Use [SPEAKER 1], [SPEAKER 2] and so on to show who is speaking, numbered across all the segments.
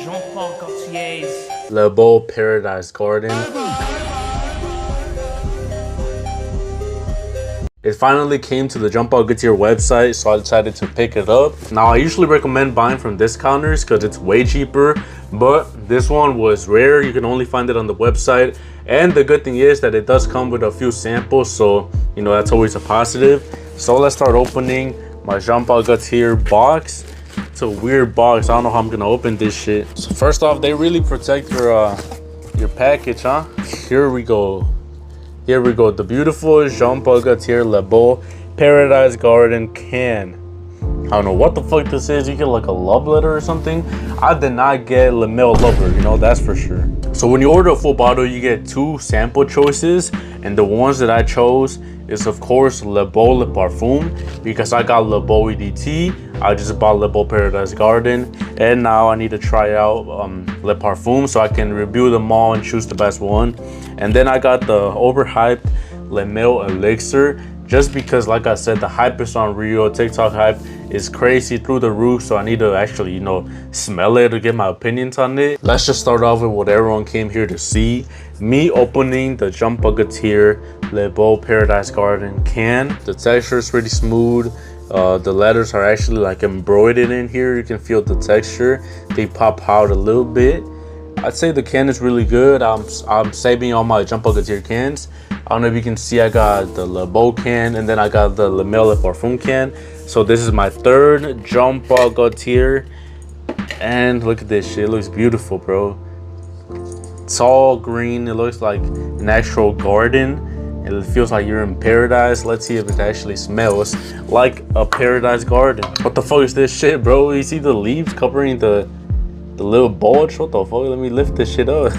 [SPEAKER 1] Jean-Paul Gaultier's
[SPEAKER 2] Le Beau Paradise Garden. It finally came to the Gaultier website, so I decided to pick it up. Now, I usually recommend buying from discounters because it's way cheaper, but this one was rare. You can only find it on the website. And the good thing is that it does come with a few samples, so, you know, that's always a positive. So let's start opening my Gaultier box. It's a weird box. I don't know how I'm gonna open this shit. So first off, they really protect your package, huh? Here we go. Here we go. The beautiful Gaultier Le Beau Paradise Garden can. I don't know what the fuck this is. You get like a love letter or something. I did not get Le Male Lover, you know, that's for sure. So when you order a full bottle, you get 2 sample choices. And the ones that I chose is, of course, Le Beau Le Parfum, because I got Le Beau EDT. I just bought Le Beau Paradise Garden. And now I need to try out Le Parfum so I can review them all and choose the best one. And then I got the overhyped Le Male Elixir, just because, like I said, the hype is unreal. TikTok hype is crazy through the roof, so I need to actually, you know, smell it to get my opinions on it. Let's just start off with what everyone came here to see. Me opening the Gaultier Le Beau Paradise Garden can. The texture is pretty smooth. The letters are actually like embroidered in here. You can feel the texture. They pop out a little bit. I'd say the can is really good. I'm saving all my Gaultier cans. I don't know if you can see, I got the Le Beau can, and then I got the Le Male Le Parfum can. So this is my third Gaultier. And look at this shit, it looks beautiful, bro. It's all green, it looks like an actual garden. It feels like you're in paradise. Let's see if it actually smells like a paradise garden. What the fuck is this shit, bro? You see the leaves covering the little bulge? What the fuck? Let me lift this shit up.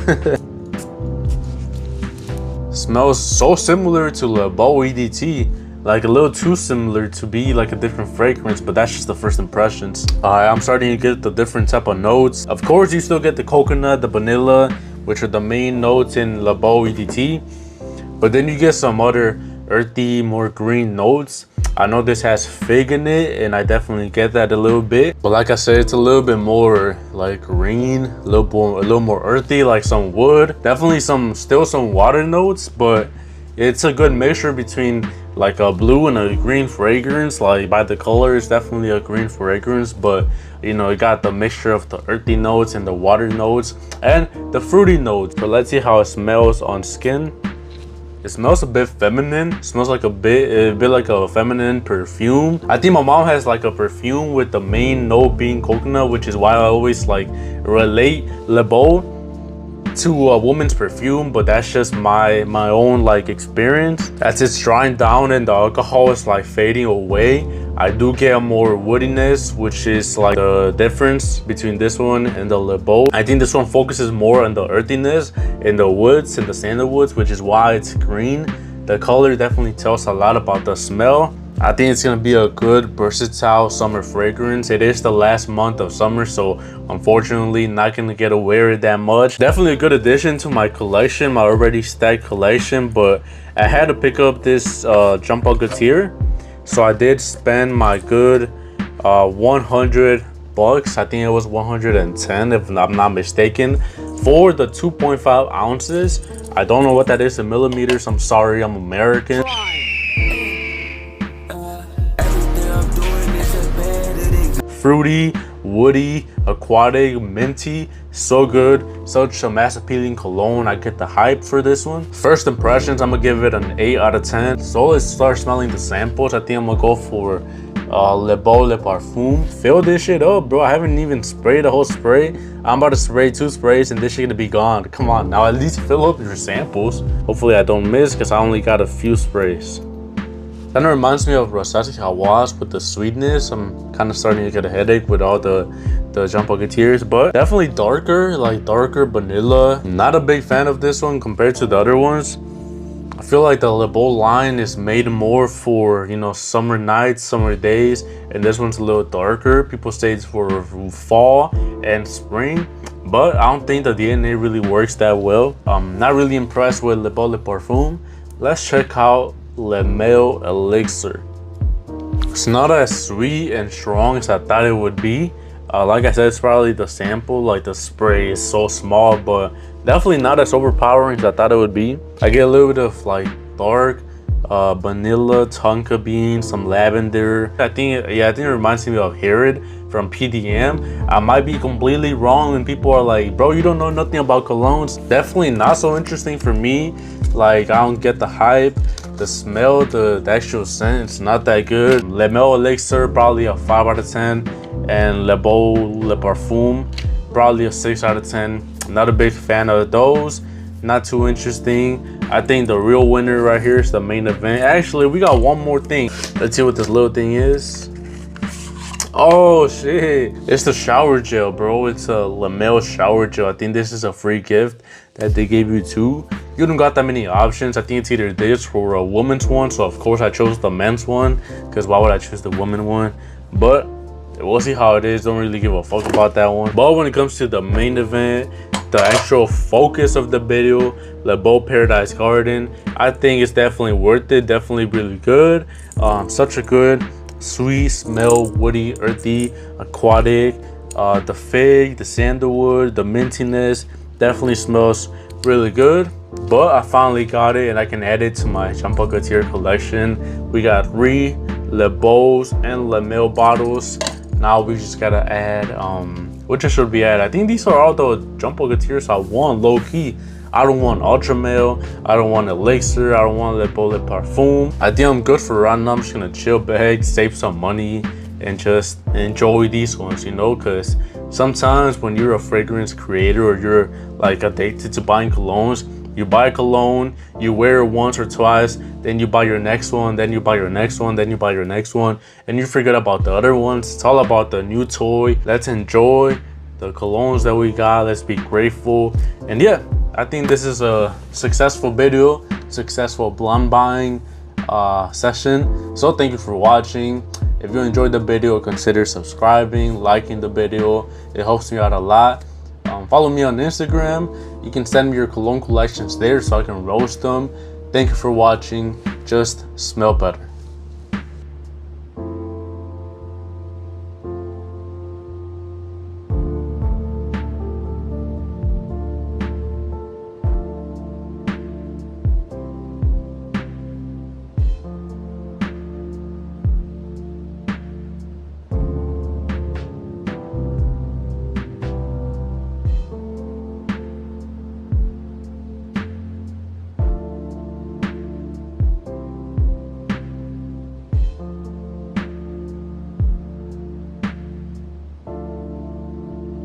[SPEAKER 2] Smells so similar to Le Beau EDT, like a little too similar to be like a different fragrance, but that's just the first impressions. I'm starting to get the different type of notes. Of course, you still get the coconut, the vanilla, which are the main notes in Le Beau EDT, but then you get some other earthy, more green notes. I know this has fig in it, and I definitely get that a little bit. But like I said, it's a little bit more like green, a little more earthy, like some wood. Definitely still some water notes, but it's a good mixture between like a blue and a green fragrance. Like by the color, it's definitely a green fragrance, but you know, it got the mixture of the earthy notes and the water notes and the fruity notes. But let's see how it smells on skin. It smells a bit feminine. It smells like a bit like a feminine perfume. I think my mom has like a perfume with the main note being coconut, which is why I always like relate Le Beau to a woman's perfume, but that's just my own like experience. As it's drying down and the alcohol is like fading away, I do get more woodiness, which is like the difference between this one and the Le Beau. I think this one focuses more on the earthiness and the woods and the sandalwoods, which is why it's green. The color definitely tells a lot about the smell. I think it's gonna be a good versatile summer fragrance. It is the last month of summer, so unfortunately not gonna get to wear it that much. Definitely a good addition to my collection, my already stacked collection, but I had to pick up this Gaultier. So I did spend my good 100 bucks. I think it was 110 if I'm not mistaken, for the 2.5 ounces. I don't know what that is in millimeters. I'm sorry, I'm American. Fruity, woody, aquatic, minty, so good. Such a mass appealing cologne. I get the hype for this one. First impressions, I'm gonna give it an 8 out of 10. So let's start smelling the samples. I think I'm gonna go for Le Beau Le Parfum. Fill this shit up, bro. I haven't even sprayed the whole spray. I'm about to spray 2 sprays and this shit gonna be gone. Come on now, at least fill up your samples. Hopefully I don't miss, because I only got a few sprays. Kind of reminds me of Rosati Hawass with the sweetness. I'm kind of starting to get a headache with all the Gaultiers, but definitely darker, like darker vanilla. Not a big fan of this one compared to the other ones. I feel like the Le Beau line is made more for, you know, summer nights, summer days, and this one's a little darker. People say it's for fall and spring, but I don't think the DNA really works that well. I'm not really impressed with Le Beau Le Parfum. Let's check out Le Male Elixir. It's not as sweet and strong as I thought it would be. Like I said, it's probably the sample, like the spray is so small, but definitely not as overpowering as I thought it would be. I get a little bit of like dark vanilla, tonka bean, some lavender. I think it reminds me of Herod from PDM. I might be completely wrong, and people are like, bro, you don't know nothing about colognes. Definitely not so interesting for me. Like, I don't get the hype. The smell, the actual scent, it's not that good. Le Mel Elixir, probably a 5 out of 10. And Le Beau Le Parfum, probably a 6 out of 10. Not a big fan of those. Not too interesting. I think the real winner right here is the main event. Actually, we got one more thing. Let's see what this little thing is. Oh shit, it's the shower gel, bro. It's a Le Mel shower gel. I think this is a free gift that they gave you too. You don't got that many options. I think it's either this or a woman's one, so of course I chose the men's one, because why would I choose the woman one? But we'll see how it is. Don't really give a fuck about that one. But when it comes to the main event, the actual focus of the video, Le Beau Paradise Garden, I think it's definitely worth it. Definitely really good. Such a good sweet smell, woody, earthy, aquatic. The fig, the sandalwood, the mintiness definitely smells really good. But I finally got it, and I can add it to my Jean Paul Gaultier collection. We got 3 Le Beaus and Le Mel bottles. Now we just gotta add which I should be at. I think these are all the Jean Paul Gaultiers I want, low key. I don't want Ultra Male, I don't want Elixir, I don't want Le Beau Le Parfum. I think I'm good for right now. I'm just gonna chill back, save some money, and just enjoy these ones, you know, because sometimes when you're a fragrance creator or you're like addicted to buying colognes, you buy a cologne, you wear it once or twice, then you buy your next one, then you buy your next one, then you buy your next one, and you forget about the other ones. It's all about the new toy. Let's enjoy the colognes that we got. Let's be grateful. And yeah, I think this is a successful video, successful blonde buying session. So thank you for watching. If you enjoyed the video, consider subscribing, liking the video. It helps me out a lot. Follow me on Instagram. You can send me your cologne collections there so I can roast them. Thank you for watching. Just smell better.